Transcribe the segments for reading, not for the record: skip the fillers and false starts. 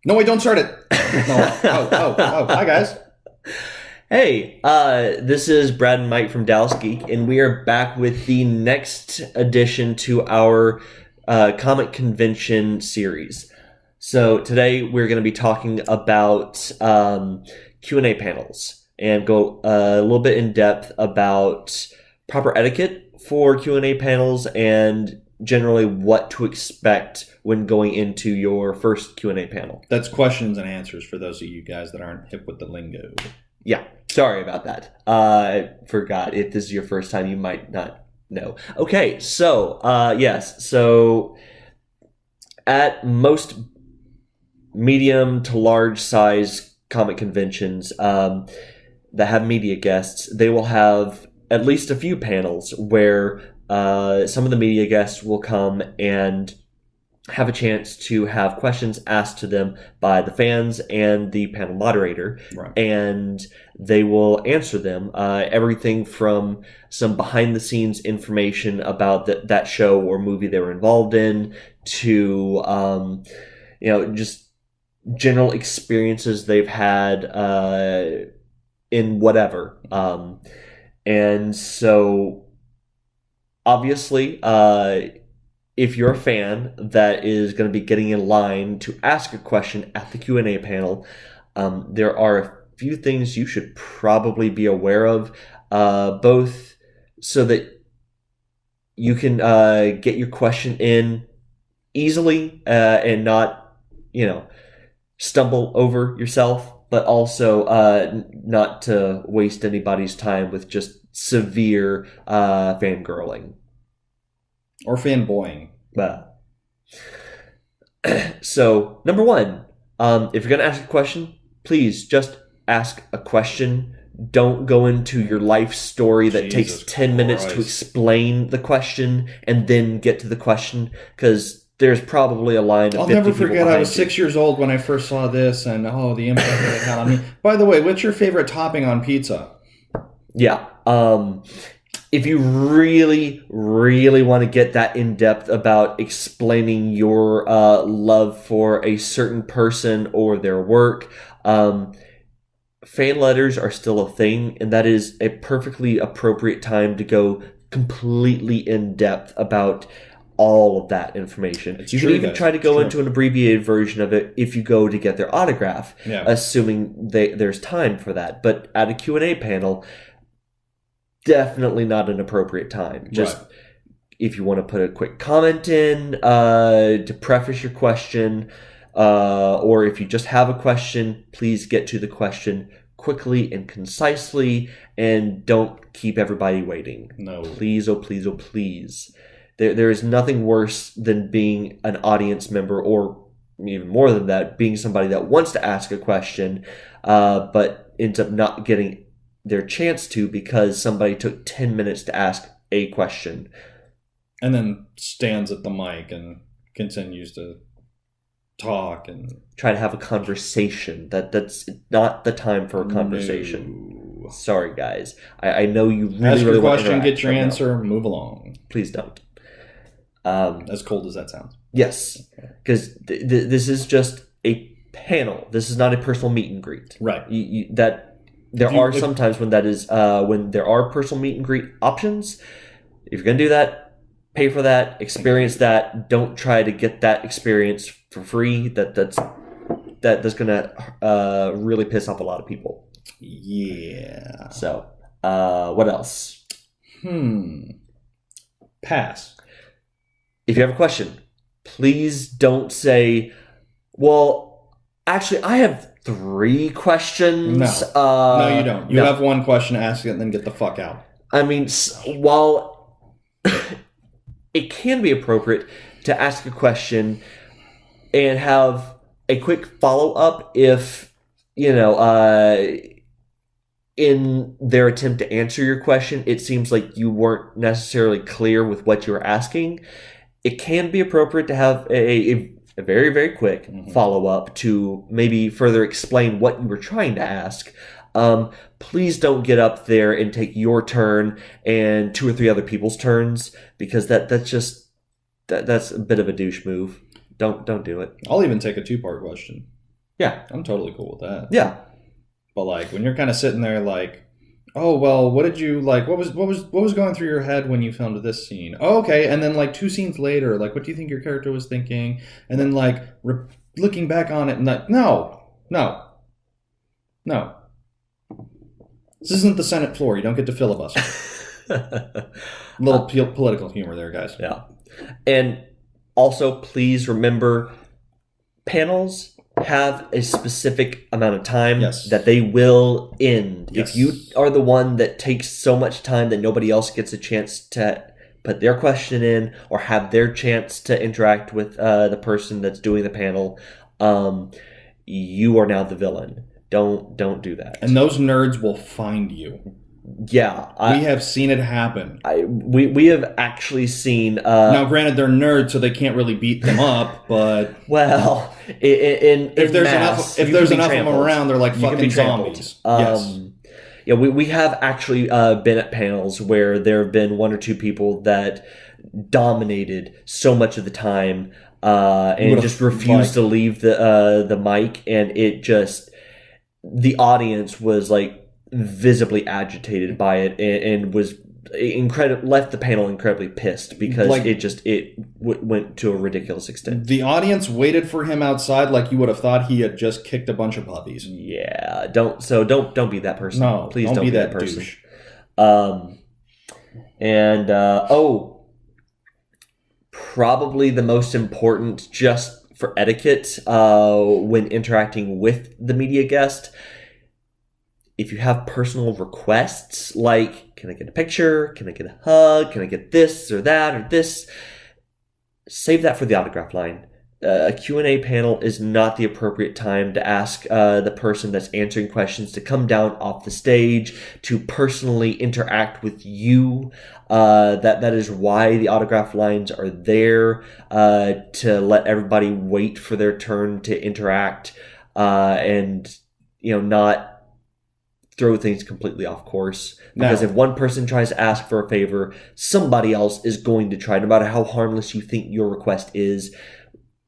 No, wait, don't start it. No. Oh. Hi, guys. Hey, this is Brad and Mike from Dallas Geek, and we are back with the next addition to our comic convention series. So today we're going to be talking about Q&A panels and go a little bit in depth about proper etiquette for Q&A panels and generally what to expect when going into your first Q&A panel. That's questions and answers for those of you guys that aren't hip with the lingo. Yeah, sorry about that. I forgot. If this is your first time, you might not know. Okay, so, yes. So, at most medium to large size comic conventions that have media guests, they will have at least a few panels where some of the media guests will come and have a chance to have questions asked to them by the fans and the panel moderator, Right. and they will answer them. Everything from some behind-the-scenes information about that show or movie they were involved in to, just general experiences they've had in whatever. And so, obviously, if you're a fan that is going to be getting in line to ask a question at the Q&A panel, there are a few things you should probably be aware of, both so that you can get your question in easily and not, stumble over yourself, but also not to waste anybody's time with just severe fangirling. Or fanboying. So, number one, if you're going to ask a question, please just ask a question. Don't go into your life story that Jesus takes 10 minutes to Christ. explain the question and then get to the question, because there's probably a line of I'll 50 never people forget I behind was you. 6 years old when I first saw this, and the impact that it had on me. By the way, what's your favorite topping on pizza? Yeah. If you really, really want to get that in depth about explaining your love for a certain person or their work, fan letters are still a thing, and that is a perfectly appropriate time to go completely in depth about all of that information. It's You true, can even guys. try to It's go true. into an abbreviated version of it if you go to get their autograph, Yeah. assuming there's time for that. But at a Q&A panel, definitely not an appropriate time. Just Right. if you want to put a quick comment in to preface your question, or if you just have a question, please get to the question quickly and concisely, and don't keep everybody waiting. No. Please, oh please, oh please. There is nothing worse than being an audience member, or even more than that, being somebody that wants to ask a question, but ends up not getting their chance to because somebody took 10 minutes to ask a question. And then stands at the mic and continues to talk and Try to have a conversation. That's not the time for a conversation. No. Sorry, guys. I know you really, Ask really your want to question, interact, get your but no. answer, move along. Please don't. As cold as that sounds. Yes, because this is just a panel. This is not a personal meet and greet. Right. There are some times when that is when there are personal meet and greet options. If you're gonna do that, pay for that, experience that. Don't try to get that experience for free. That's gonna really piss off a lot of people. Yeah. So, what else? Pass. If you have a question, please don't say, well, actually, I have 3 questions. No, you don't. You no. have one question, ask it, and then get the fuck out. I mean, while it can be appropriate to ask a question and have a quick follow-up if, in their attempt to answer your question, it seems like you weren't necessarily clear with what you were asking, it can be appropriate to have a very, very quick follow-up to maybe further explain what you were trying to ask. Please don't get up there and take your turn and 2 or 3 other people's turns, because that's a bit of a douche move. Don't do it. I'll even take a 2-part question. Yeah. I'm totally cool with that. Yeah. But like when you're kind of sitting there like, oh well, what did you like? What was going through your head when you filmed this scene? Oh, okay, and then like 2 scenes later, like what do you think your character was thinking? And then like looking back on it and like, no. This isn't the Senate floor. You don't get to filibuster. Little political humor there, guys. Yeah. And also, please remember, panels have a specific amount of time that they will end. Yes. If you are the one that takes so much time that nobody else gets a chance to put their question in or have their chance to interact with the person that's doing the panel, you are now the villain. Don't do that. And those nerds will find you. Yeah. We have seen it happen. We have actually seen... now, granted, they're nerds, so they can't really beat them up, but... Well, if there's enough of them around, they're like fucking zombies. Yes. Yeah, we have actually been at panels where there have been 1 or 2 people that dominated so much of the time and just refused to leave the mic, and it just... The audience was like visibly agitated by it and was left the panel incredibly pissed because like, it went to a ridiculous extent. The audience waited for him outside like you would have thought he had just kicked a bunch of puppies. Yeah, don't be that person. No, please don't be that person. Douche. Probably the most important just for etiquette when interacting with the media guest. If you have personal requests, like, can I get a picture? Can I get a hug? Can I get this or that or this? Save that for the autograph line. A Q&A panel is not the appropriate time to ask the person that's answering questions to come down off the stage, to personally interact with you. That is why the autograph lines are there, to let everybody wait for their turn to interact, and not throw things completely off course. Because if one person tries to ask for a favor, somebody else is going to try, no matter how harmless you think your request is.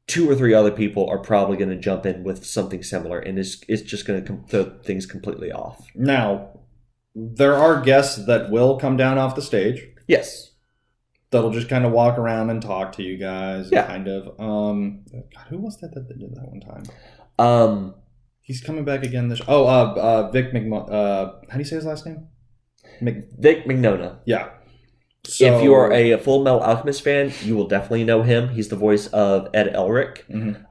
2 or 3 other people are probably going to jump in with something similar, and it's just going to throw things completely off. Now, there are guests that will come down off the stage. Yes. That'll just kind of walk around and talk to you guys. Yeah. Kind of. God, who was that did that one time? He's coming back again this... Vic how do you say his last name? Vic Mignogna. Yeah. So, if you are a Full Metal Alchemist fan, you will definitely know him. He's the voice of Ed Elric. Mm-hmm.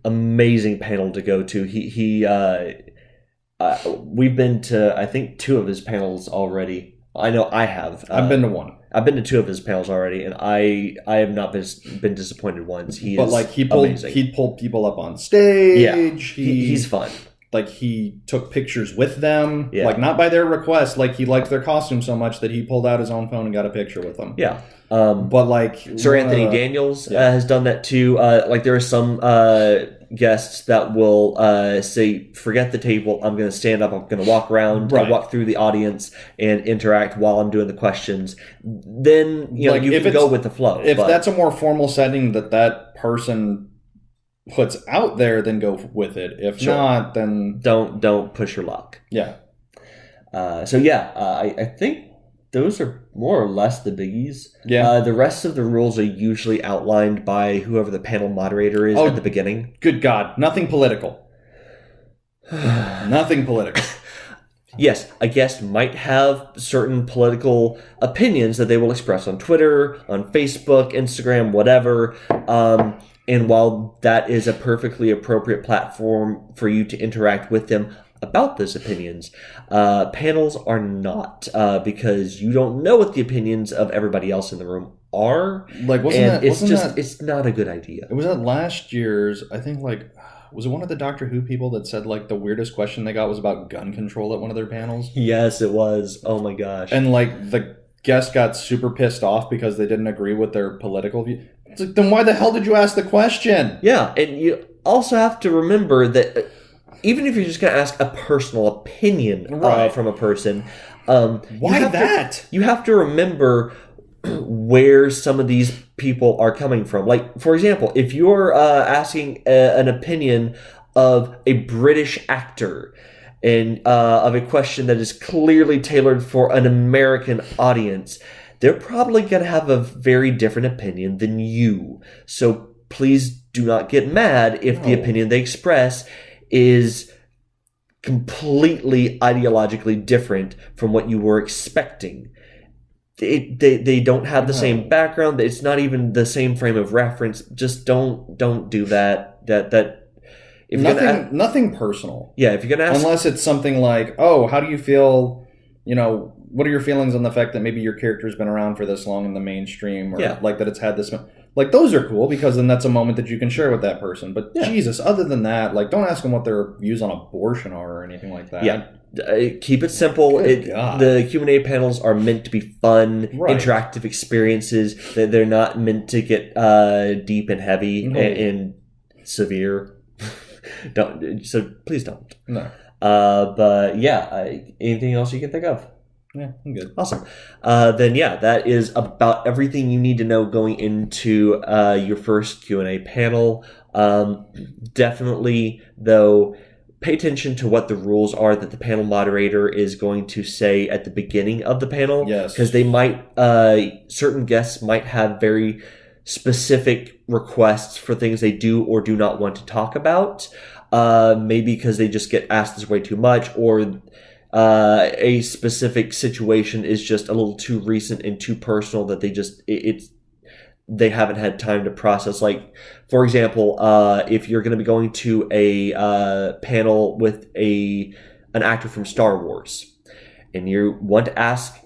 Amazing panel to go to. We've been to, I think, 2 of his panels already. I know I have. I've been to 1. I've been to 2 of his panels already, and I have not been disappointed once. He pulled people up on stage. Yeah, he's fun. Like, he took pictures with them. Yeah. Like, not by their request. Like, he liked their costume so much that he pulled out his own phone and got a picture with them. Yeah. But, like... Sir Anthony Daniels has done that, too. Like, there are some guests that will say, forget the table, I'm going to stand up, I'm going to walk around, walk through the audience, and interact while I'm doing the questions. Then, you can go with the flow. If that's a more formal setting that person... puts out there, then go with it. If not, then don't push your luck. Yeah. I think those are more or less the biggies. Yeah. The rest of the rules are usually outlined by whoever the panel moderator is at the beginning. Good God, nothing political. Nothing political. Yes, a guest might have certain political opinions that they will express on Twitter, on Facebook, Instagram, whatever. And while that is a perfectly appropriate platform for you to interact with them about those opinions, panels are not, because you don't know what the opinions of everybody else in the room are. Like, it's not a good idea. It was at last year's, I think, like, was it one of the Doctor Who people that said, like, the weirdest question they got was about gun control at one of their panels? Yes, it was. Oh my gosh. And, like, the guest got super pissed off because they didn't agree with their political view. It's like, then why the hell did you ask the question? Yeah, and you also have to remember that even if you're just going to ask a personal opinion from a person, why that? You have to remember where some of these people are coming from. Like, for example, if you're asking an opinion of a British actor and of a question that is clearly tailored for an American audience, they're probably going to have a very different opinion than you. So please do not get mad if the opinion they express is completely ideologically different from what you were expecting. They don't have the same background. It's not even the same frame of reference. Just don't do that. If nothing personal. Yeah, if you're gonna ask, unless it's something like, oh, how do you feel? What are your feelings on the fact that maybe your character's been around for this long in the mainstream, or like that it's had this. Like, those are cool because then that's a moment that you can share with that person. But Jesus, other than that, like, don't ask them what their views on abortion are or anything like that. Yeah. Keep it simple. The Q&A panels are meant to be fun, interactive experiences. They're not meant to get deep and heavy and severe. So please don't. No. But yeah, anything else you can think of? Yeah, I'm good. Awesome. Then that is about everything you need to know going into your first Q&A panel. Definitely, though, pay attention to what the rules are that the panel moderator is going to say at the beginning of the panel. Yes. Because they might, certain guests might have very specific requests for things they do or do not want to talk about. Maybe because they just get asked this way too much, or a specific situation is just a little too recent and too personal that they haven't had time to process. Like, for example, if you're going to be going to a panel with an actor from Star Wars, and you want to ask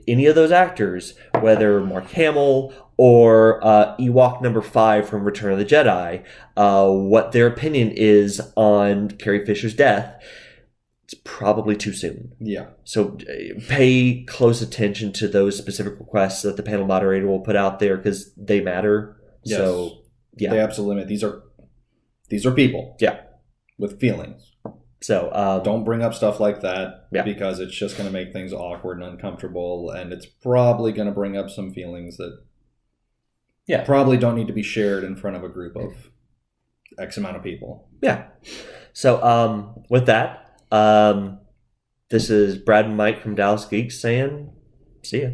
any of those actors, whether Mark Hamill or Ewok number 5 from Return of the Jedi, what their opinion is on Carrie Fisher's death, it's probably too soon. Yeah. So pay close attention to those specific requests that the panel moderator will put out there, because they matter. Yes. So yeah, they absolutely. These are people. Yeah. With feelings. So don't bring up stuff like that because it's just going to make things awkward and uncomfortable, and it's probably going to bring up some feelings that probably don't need to be shared in front of a group of X amount of people. Yeah. So with that. This is Brad and Mike from Dallas Geek saying, see ya.